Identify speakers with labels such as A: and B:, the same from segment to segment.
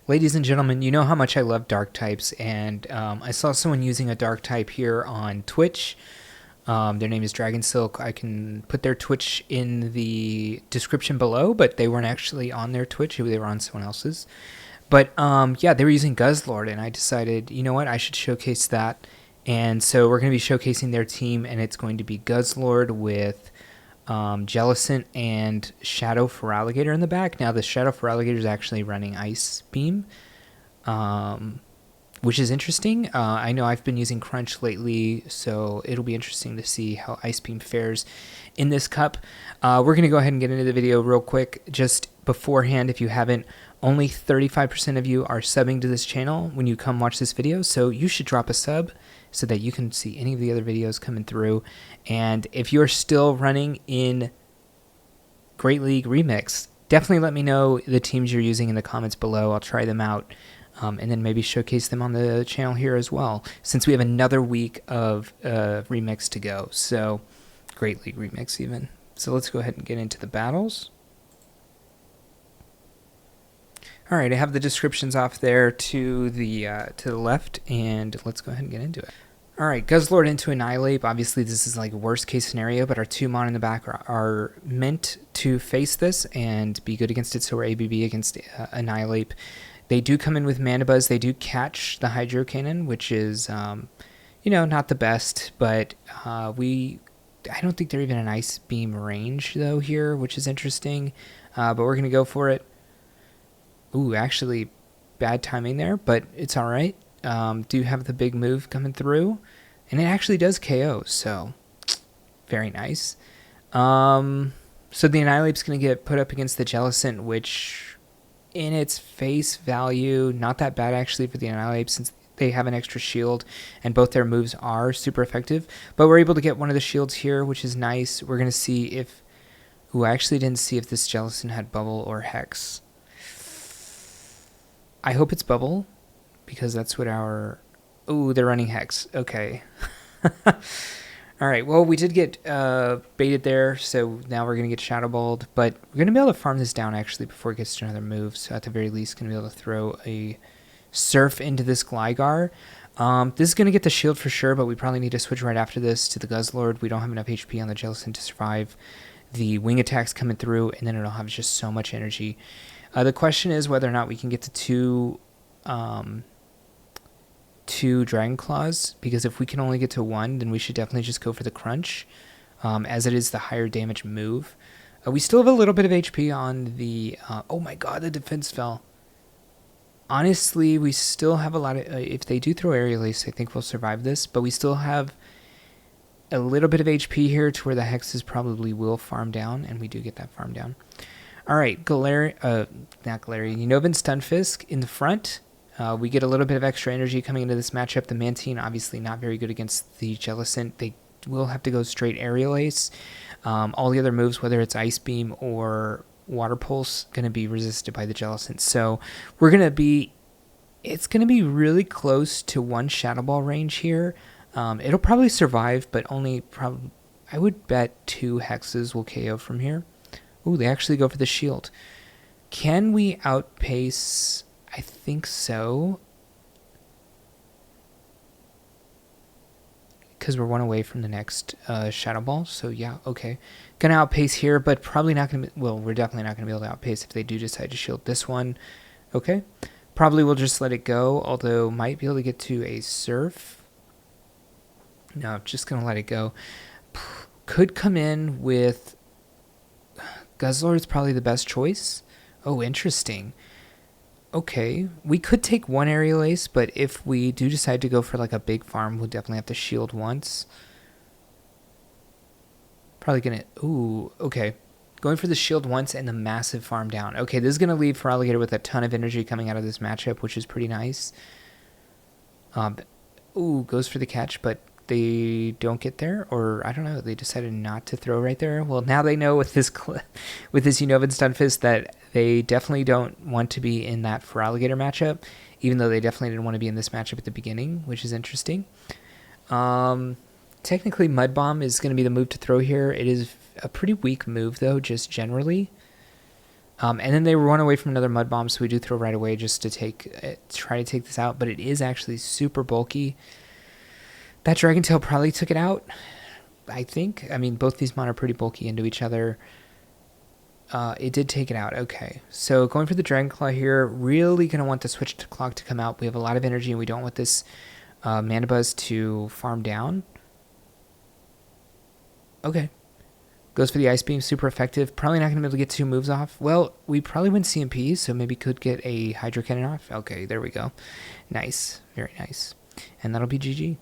A: Ladies and gentlemen, you know how much I love dark types, and I saw someone using a dark type here on Twitch. Their name is Dragon Silk. I can put their Twitch in the description below, but they weren't actually on their Twitch. They were on someone else's. But yeah, they were using Guzzlord, and I decided, you know what, I should showcase that. And so we're going to be showcasing their team, and it's going to be Guzzlord with Jellicent and Shadow Feraligatr in the back. Now the Shadow Feraligatr is actually running Ice Beam, which is interesting. I know I've been using Crunch lately, so it'll be interesting to see how Ice Beam fares in this cup. We're going to go ahead and get into the video real quick. Just beforehand, if you haven't, only 35% of you are subbing to this channel when you come watch this video, so you should drop a sub so that you can see any of the other videos coming through. And if you're still running in Great League Remix, definitely let me know the teams you're using in the comments below. I'll try them out and then maybe showcase them on the channel here as well, since we have another week of Remix to go. So Great League Remix even. So let's go ahead and get into the battles. All right, I have the descriptions off there to the left, and let's go ahead and get into it. All right, Guzzlord into Annihilate. Obviously, this is like worst case scenario, but our two mon in the back are meant to face this and be good against it. So we're ABB against Annihilate. They do come in with Mana Buzz. They do catch the Hydro Cannon, which is, you know, not the best, but I don't think they're even an Ice Beam range though here, which is interesting. But we're gonna go for it. Ooh, actually, bad timing there, but it's all right. Do have the big move coming through, and it actually does KO, so very nice. So the Annihilate's going to get put up against the Jellicent, which in its face value, not that bad actually for the Annihilate, since they have an extra shield, and both their moves are super effective. But we're able to get one of the shields here, which is nice. We're going to see if... Ooh, I actually didn't see if this Jellicent had Bubble or Hex. I hope it's Bubble, because that's what our... Ooh, they're running Hex. Okay. All right, well, we did get baited there, so now we're going to get Shadow Balled, but we're going to be able to farm this down, actually, before it gets to another move, so at the very least, going to be able to throw a Surf into this Gligar. This is going to get the shield for sure, but we probably need to switch right after this to the Guzzlord. We don't have enough HP on the Jellicent to survive the wing attacks coming through, and then it'll have just so much energy. The question is whether or not we can get to two Dragon Claws, because if we can only get to one, then we should definitely just go for the Crunch, as it is the higher damage move. We still have a little bit of HP on the... oh my god, the defense fell. Honestly, we still have a lot of... if they do throw Aerial Ace, I think we'll survive this, but we still have a little bit of HP here to where the Hexes probably will farm down, and we do get that farm down. All right, not Galarian, Unova Stunfisk in the front. We get a little bit of extra energy coming into this matchup. The Mantine, obviously not very good against the Jellicent. They will have to go straight Aerial Ace. All the other moves, whether it's Ice Beam or Water Pulse, going to be resisted by the Jellicent. So we're going to be... It's going to be really close to one Shadow Ball range here. It'll probably survive, but only probably... I would bet 2 Hexes will KO from here. Ooh, they actually go for the shield. Can we outpace... I think so. Because we're one away from the next Shadow Ball. So yeah, okay. Gonna outpace here, but probably not gonna be... Well, we're definitely not gonna be able to outpace if they do decide to shield this one. Okay. Probably we'll just let it go, although might be able to get to a Surf. No, just gonna let it go. Could come in with... Guzzlord is probably the best choice. Oh, interesting. Okay, we could take one Aerial Ace, but if we do decide to go for like a big farm, we'll definitely have to shield once. Probably gonna... Ooh, okay. Going for the shield once and the massive farm down. Okay, this is gonna leave Feraligatr with a ton of energy coming out of this matchup, which is pretty nice. Ooh, goes for the catch, but they don't get there, or I don't know, they decided not to throw right there. Well, now they know with this Unova Stunfisk that they definitely don't want to be in that Feraligatr matchup, even though they definitely didn't want to be in this matchup at the beginning, which is interesting. Technically, Mud Bomb is going to be the move to throw here. It is a pretty weak move, though, just generally. And then they run away from another mud bomb, so we do throw right away just to try to take this out. But it is actually super bulky. That Dragon Tail probably took it out, I think. I mean, both these mon are pretty bulky into each other. It did take it out. Okay, so going for the Dragon Claw here. Really going to want the Switch to Clock to come out. We have a lot of energy, and we don't want this Mana Buzz to farm down. Okay. Goes for the Ice Beam, super effective. Probably not going to be able to get 2 moves off. Well, we probably win CMP, so maybe could get a Hydro Cannon off. Okay, there we go. Nice. Very nice. And that'll be GG.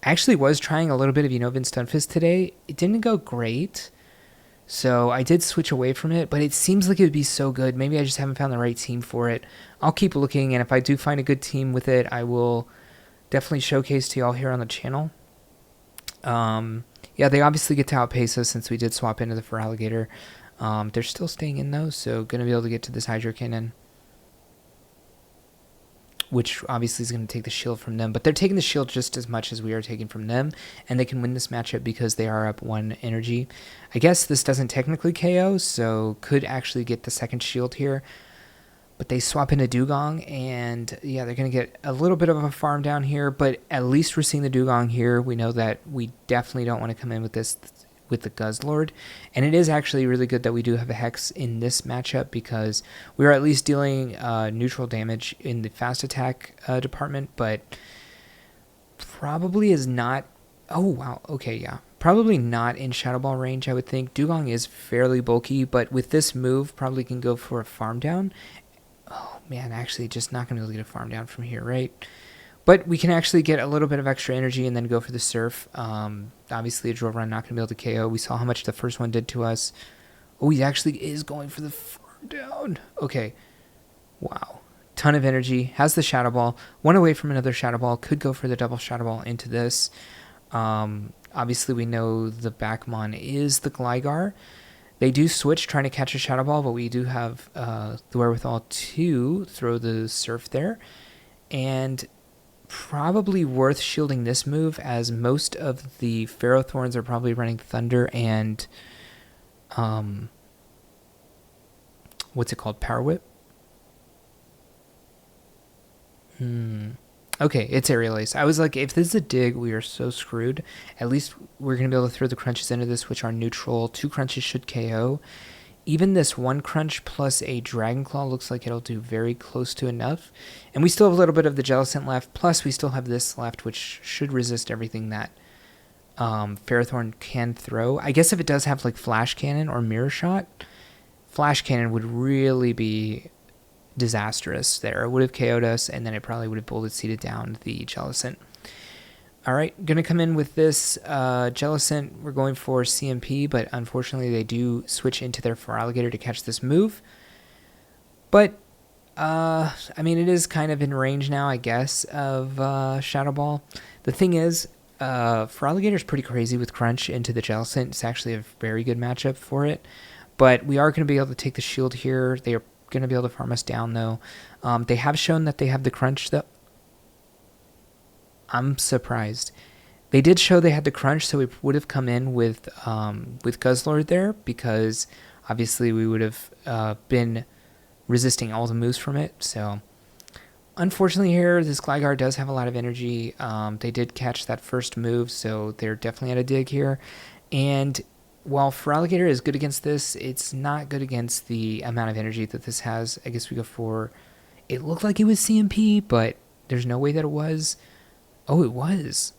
A: I actually was trying a little bit of Unovan Stunfisk today. It didn't go great, so I did switch away from it, but it seems like it would be so good. Maybe I just haven't found the right team for it. I'll keep looking, and if I do find a good team with it, I will definitely showcase to y'all here on the channel. Yeah, they obviously get to outpace us since we did swap into the Feraligatr. They're still staying in though, so going to be able to get to this Hydro Cannon, which obviously is going to take the shield from them. But they're taking the shield just as much as we are taking from them, and they can win this matchup because they are up 1 energy. I guess this doesn't technically KO, so could actually get the second shield here. But they swap into Dugong, and yeah, they're going to get a little bit of a farm down here, but at least we're seeing the Dugong here. We know that we definitely don't want to come in with this with the Guzzlord, and it is actually really good that we do have a Hex in this matchup because we are at least dealing neutral damage in the fast attack department, but probably is not... Oh, wow. Okay, yeah. Probably not in Shadow Ball range, I would think. Dugong is fairly bulky, but with this move, probably can go for a farm down. Oh, man, actually just not going to be able to get a farm down from here, right? But we can actually get a little bit of extra energy and then go for the Surf. Obviously, a Drill Run not going to be able to KO. We saw how much the first one did to us. Oh, he actually is going for the farm down. Okay. Wow. Ton of energy. Has the Shadow Ball. One away from another Shadow Ball. Could go for the double Shadow Ball into this. Obviously, we know the Backmon is the Gligar. They do switch trying to catch a Shadow Ball, but we do have the wherewithal to throw the Surf there. And probably worth shielding this move, as most of the Ferrothorns are probably running Thunder and what's it called? Power Whip? Okay, it's Aerial Ace. I was like, if this is a dig, we are so screwed. At least we're going to be able to throw the crunches into this, which are neutral. 2 crunches should KO. Even this 1 crunch plus a Dragon Claw looks like it'll do very close to enough. And we still have a little bit of the Jellicent left, plus we still have this left, which should resist everything that Ferrothorn can throw. I guess if it does have like Flash Cannon or Mirror Shot, Flash Cannon would really be disastrous there. It would have KO'd us, and then it probably would have bullet seeded down the Jellicent. Alright, going to come in with this Jellicent. We're going for CMP, but unfortunately they do switch into their Feraligatr to catch this move. But, I mean, it is kind of in range now, I guess, of Shadow Ball. The thing is, Feraligatr is pretty crazy with Crunch into the Jellicent. It's actually a very good matchup for it. But we are going to be able to take the shield here. They are going to be able to farm us down, though. They have shown that they have the Crunch, though. I'm surprised. They did show they had the Crunch, so we would have come in with Guzzlord there, because obviously we would have been resisting all the moves from it. So unfortunately here, this Gligar does have a lot of energy. They did catch that first move, so they're definitely at a dig here. And while Feraligatr is good against this, it's not good against the amount of energy that this has. I guess we go for... It looked like it was CMP, but there's no way that it was. Oh, it was.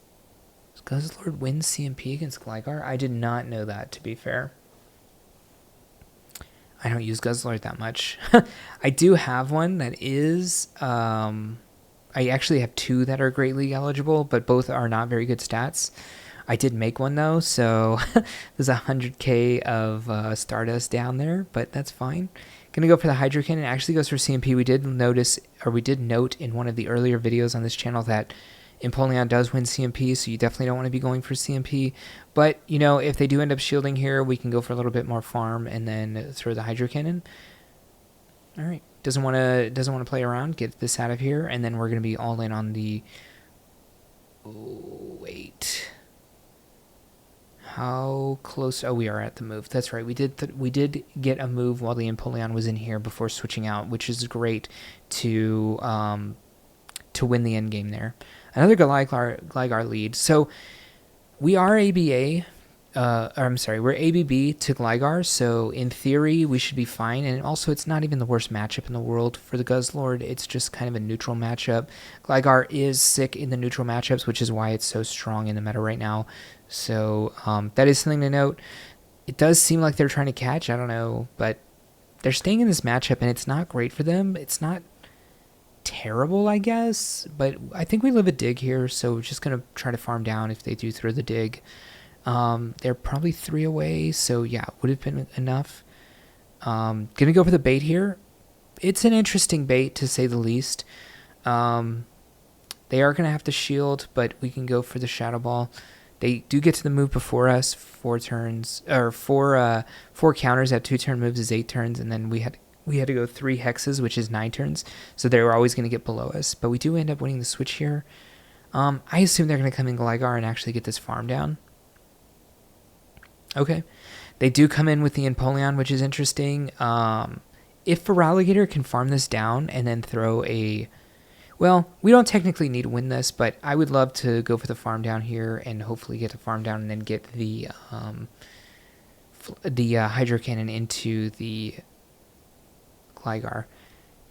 A: Guzzlord wins CMP against Gligar? I did not know that, to be fair. I don't use Guzzlord that much. I do have one that is... I actually have 2 that are Great League eligible, but both are not very good stats. I did make one, though, so there's 100k of Stardust down there, but that's fine. Gonna go for the Hydro Cannon. It actually goes for CMP. We did note in one of the earlier videos on this channel that Empoleon does win CMP, so you definitely don't want to be going for CMP. But, you know, if they do end up shielding here, we can go for a little bit more farm and then throw the Hydro Cannon. All right. Doesn't want to play around. Get this out of here, and then we're going to be all in on the... Oh, wait. how close? Oh, we are at the move. That's right. We did get a move while the Empoleon was in here before switching out, which is great to win the end game there. Another Gligar lead. So we are ABA. We're ABB to Gligar, so in theory we should be fine. And also, it's not even the worst matchup in the world for the Guzzlord. It's just kind of a neutral matchup. Gligar is sick in the neutral matchups, which is why it's so strong in the meta right now. So that is something to note. It does seem like they're trying to catch. I don't know, but they're staying in this matchup, and it's not great for them. It's not terrible, I guess, but I think we live a dig here, so we're just gonna try to farm down if they do throw the dig. They're probably 3 away, so yeah, would have been enough. Gonna go for the bait here. It's an interesting bait, to say the least. They are gonna have to shield, but we can go for the Shadow Ball. They do get to the move before us. 4 turns, or 4 counters at 2-turn moves is 8 turns, and then we had to go 3 hexes, which is 9 turns. So they were always going to get below us, but we do end up winning the switch here. I assume they're going to come in Gligar and actually get this farm down. Okay. They do come in with the Empoleon, which is interesting. If Feraligatr can farm this down and then throw a... Well, we don't technically need to win this, but I would love to go for the farm down here and hopefully get the farm down and then get the Hydro Cannon into the Gligar.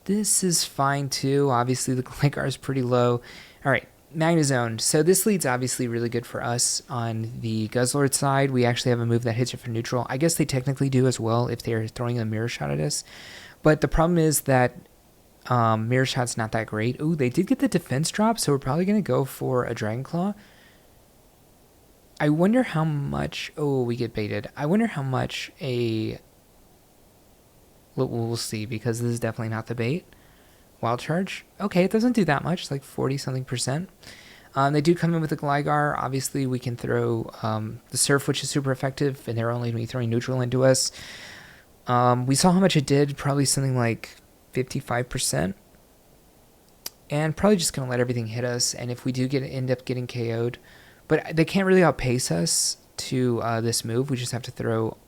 A: This is fine too. Obviously, the Gligar is pretty low. All right. Magnezone. So this lead's obviously really good for us on the Guzzlord side. We actually have a move that hits it for neutral. I guess they technically do as well if they're throwing a Mirror Shot at us. But the problem is that Mirror Shot's not that great. Ooh, they did get the defense drop, so we're probably going to go for a Dragon Claw. I wonder how much... Oh, we get baited. I wonder how much a... We'll see, because this is definitely not the bait. Wild Charge. Okay, it doesn't do that much. It's like 40-something%. They do come in with the Gligar. Obviously, we can throw the Surf, which is super effective, and they're only going to be throwing neutral into us. We saw how much it did. Probably something like 55%. And probably just going to let everything hit us. And if we do end up getting KO'd. But they can't really outpace us to this move. We just have to throw...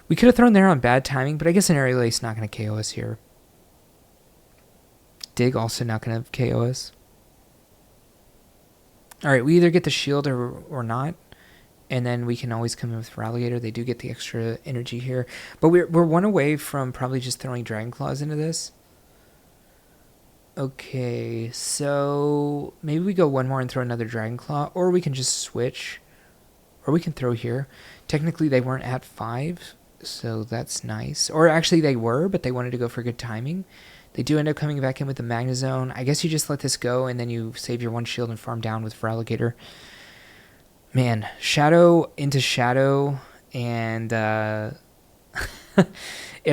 A: We could have thrown there on bad timing, but I guess an Aerial Ace not going to KO us here. Dig also not going to KO us. Alright, we either get the shield or not. And then we can always come in with Feraligatr. They do get the extra energy here. But we're 1 away from probably just throwing Dragon Claws into this. Okay, so maybe we go 1 more and throw another Dragon Claw. Or we can just switch. Or we can throw here. Technically, they weren't at 5. So that's nice. Or actually they were, but they wanted to go for good timing. They do end up coming back in with the Magnezone. I guess you just let this go and then you save your 1 shield and farm down with Feraligatr. Man, Shadow into Shadow, and it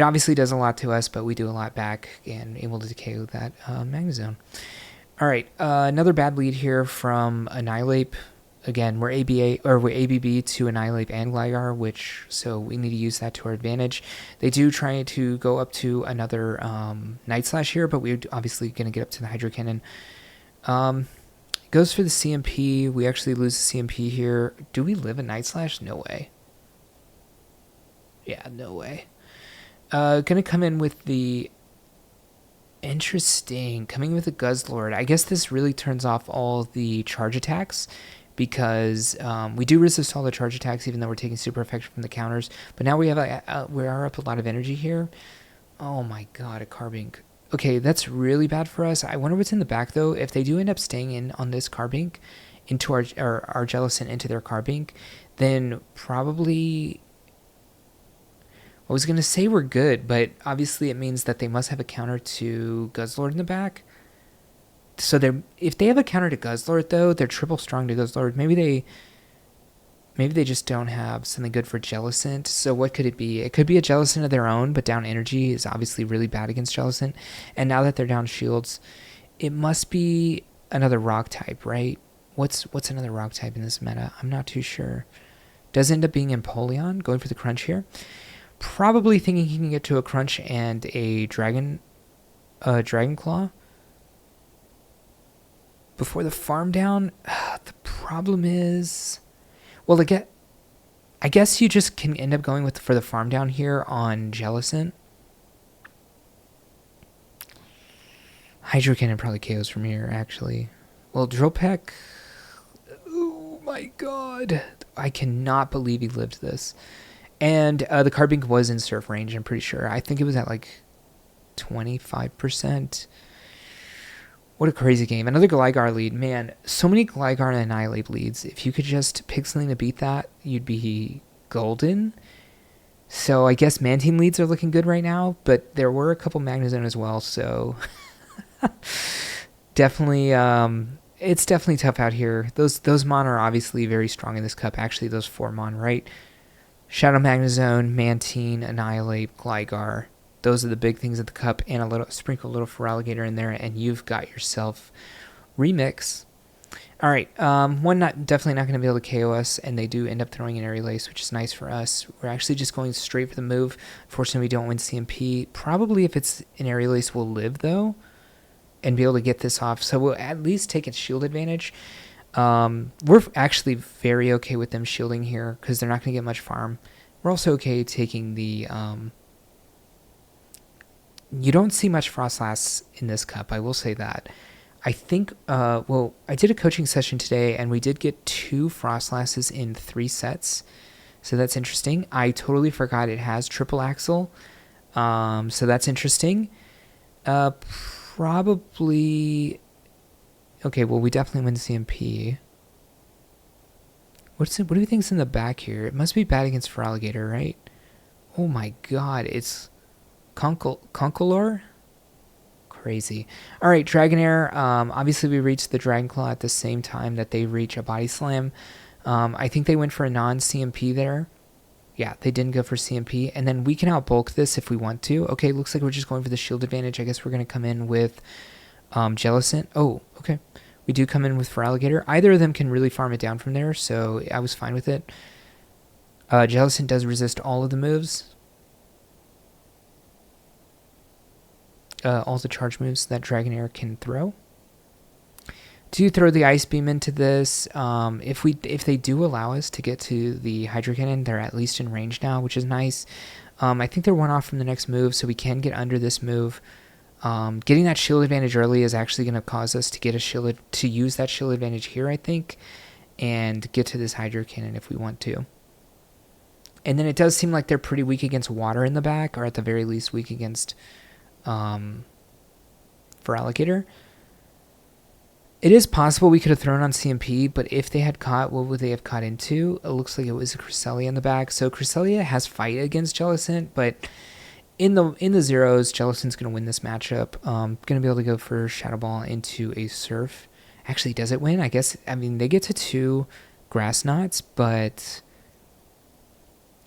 A: obviously does a lot to us, but we do a lot back and able to KO that Magnezone. All right, another bad lead here from Annihilate. Again, we're ABB to Annihilate and Gligar, so we need to use that to our advantage. They do try to go up to another Night Slash here, but we're obviously going to get up to the Hydro Cannon. Goes for the CMP. We actually lose the CMP here. Do we live a Night Slash? No way. Yeah, no way. Gonna come in with the... Interesting. Coming with the Guzzlord. I guess this really turns off all the charge attacks, because we do resist all the charge attacks even though we're taking super effective from the counters. But now we are up a lot of energy here. Oh my god, a Carbink. Okay, that's really bad for us. I wonder what's in the back though. If they do end up staying in on this Carbink into our Jellicent into their Carbink, then probably... I was going to say we're good, but obviously it means that they must have a counter to Guzzlord in the back. So if they have a counter to Guzzlord though, they're triple strong to Guzzlord. Maybe they just don't have something good for Jellicent. So what could it be? It could be a Jellicent of their own, but down energy is obviously really bad against Jellicent. And now that they're down shields, it must be another rock type, right? What's another rock type in this meta? I'm not too sure. Does end up being Empoleon, going for the crunch here. Probably thinking he can get to a crunch and a Dragon Claw before the farm down. The problem is, well, I guess you just can end up going with for the farm down here on Jellicent. Hydro Cannon probably KOs from here, actually. Well, Drill Peck... Oh my god. I cannot believe he lived this. And the Carbink was in surf range, I'm pretty sure. I think it was at like 25%. What a crazy game. Another Gligar lead. Man, so many Gligar and Annihilate leads. If you could just pick something to beat that, you'd be golden. So I guess Mantine leads are looking good right now, but there were a couple Magnezone as well, so... definitely, it's definitely tough out here. Those Mon are obviously very strong in this cup. Actually, those 4 Mon, right? Shadow Magnezone, Mantine, Annihilate, Gligar. Those are the big things at the cup, and sprinkle a little Feraligatr in there, and you've got yourself Remix. All right, one definitely not going to be able to KO us, and they do end up throwing an Aerial Ace, which is nice for us. We're actually just going straight for the move. Fortunately, we don't win CMP. Probably if it's an Aerial Ace, we'll live, though, and be able to get this off. So we'll at least take a shield advantage. We're actually very okay with them shielding here because they're not going to get much farm. We're also okay taking the... you don't see much Frostlass in this cup, I will say that. I think, well, I did a coaching session today, and we did get 2 Frostlasses in 3 sets. So that's interesting. I totally forgot it has triple axle. So that's interesting. Probably... Okay, well, we definitely win CMP. What do you think's in the back here? It must be bad against Feraligatr, right? Oh my god, it's Concolor? Crazy. Alright, Dragonair. Obviously, we reached the Dragon Claw at the same time that they reach a Body Slam. I think they went for a non-CMP there. Yeah, they didn't go for CMP. And then we can outbulk this if we want to. Okay, looks like we're just going for the shield advantage. I guess we're going to come in with Jellicent. Oh, okay. We do come in with Feraligatr. Either of them can really farm it down from there, so I was fine with it. Jellicent does resist all of the moves. All the charge moves that Dragonair can throw. Do throw the Ice Beam into this. If they do allow us to get to the Hydro Cannon, they're at least in range now, which is nice. I think they're 1 off from the next move, so we can get under this move. Getting that shield advantage early is actually going to cause us to get to use that shield advantage here, I think, and get to this Hydro Cannon if we want to. And then it does seem like they're pretty weak against water in the back, or at the very least weak against Feraligatr. It is possible we could have thrown on CMP, but if they had caught, what would they have caught into? It looks like it was a Cresselia in the back. So Cresselia has fight against Jellicent, but in the zeros, Jellicent's going to win this matchup. Going to be able to go for Shadow Ball into a Surf. Actually, does it win? I guess, I mean, they get to 2 Grass Knots, but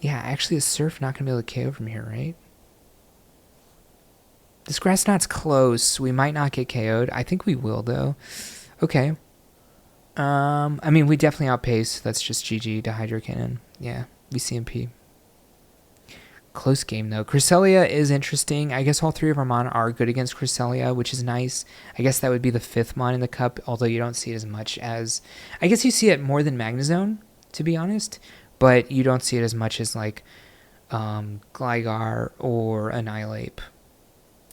A: yeah, actually a Surf not going to be able to KO from here, right? This Grass Knot's close. We might not get KO'd. I think we will, though. Okay. I mean, we definitely outpace. That's just GG to Hydro Cannon. Yeah, we CMP. Close game, though. Cresselia is interesting. I guess all 3 of our Mon are good against Cresselia, which is nice. I guess that would be the 5th Mon in the cup, although you don't see it as much as... I guess you see it more than Magnezone, to be honest, but you don't see it as much as, like, Gligar or Annihilate.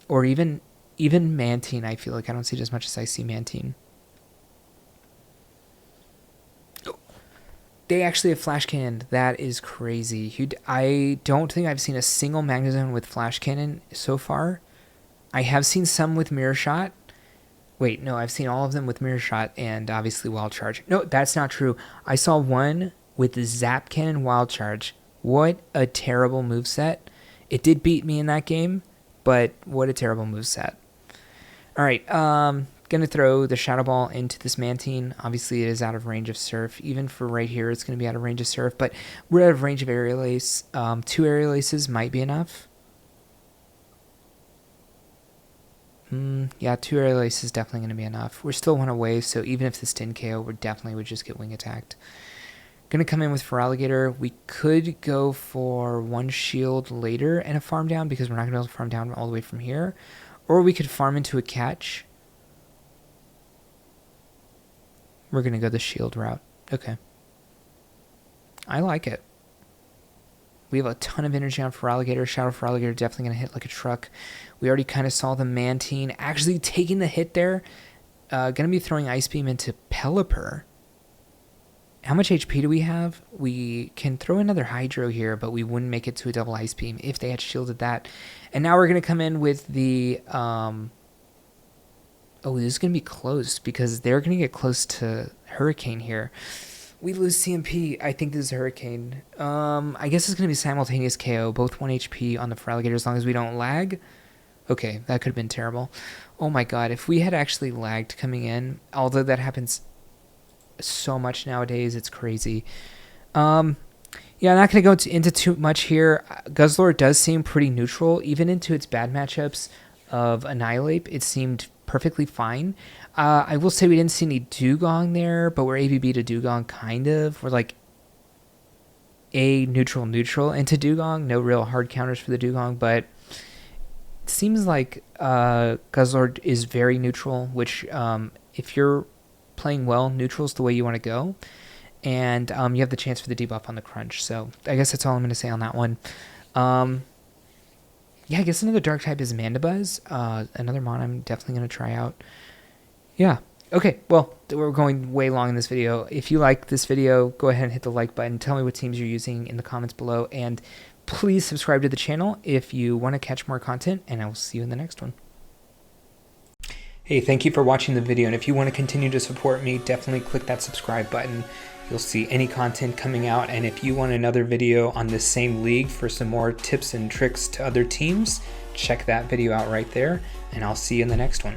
A: Or even Mantine, I feel like I don't see it as much as I see Mantine. They actually have Flash Cannon. That is crazy. I don't think I've seen a single Magnezone with Flash Cannon so far. I have seen some with Mirror Shot. Wait, no, I've seen all of them with Mirror Shot and obviously Wild Charge. No, that's not true. I saw one with the Zap Cannon Wild Charge. What a terrible moveset. It did beat me in that game, but what a terrible moveset. All right, gonna throw the Shadow Ball into this Mantine. Obviously, it is out of range of Surf. Even for right here, it's gonna be out of range of Surf, but we're out of range of Aerial Ace. 2 Aerial Aces might be enough. Yeah, 2 Aerial Aces is definitely gonna be enough. We're still 1 away, so even if this didn't KO, we definitely would just get wing attacked. Gonna come in with Feraligatr. We could go for 1 shield later and a farm down because we're not gonna be able to farm down all the way from here. Or we could farm into a catch. We're going to go the shield route. Okay. I like it. We have a ton of energy on Feraligatr. Shadow Feraligatr definitely going to hit like a truck. We already kind of saw the Mantine actually taking the hit there. Going to be throwing Ice Beam into Pelipper. How much HP do we have? We can throw another Hydro here, but we wouldn't make it to a double Ice Beam if they had shielded that. And now we're going to come in with the... oh, this is going to be close because they're going to get close to Hurricane here. We lose CMP. I think this is Hurricane. I guess it's going to be simultaneous KO, both 1 HP on the Feraligatr as long as we don't lag. Okay, that could have been terrible. Oh my god, if we had actually lagged coming in, although that happens so much nowadays, it's crazy. Yeah, I'm not going to go into too much here. Guzzlord does seem pretty neutral, even into its bad matchups of Annihilate. It seemed perfectly fine. I will say we didn't see any Dugong there, but we're ABB to Dugong, kind of. We're like a neutral into Dugong. No real hard counters for the Dugong, but it seems like Guzzlord is very neutral, which if you're playing well, neutral is the way you want to go. And you have the chance for the debuff on the crunch. So I guess that's all I'm going to say on that one. Yeah, I guess another dark type is Mandibuzz. Another mon I'm definitely going to try out. Yeah. Okay, well, we're going way long in this video. If you like this video, go ahead and hit the like button. Tell me what teams you're using in the comments below. And please subscribe to the channel if you want to catch more content. And I will see you in the next one. Hey, thank you for watching the video. And if you want to continue to support me, definitely click that subscribe button. You'll see any content coming out. And if you want another video on this same league for some more tips and tricks to other teams, check that video out right there. And I'll see you in the next one.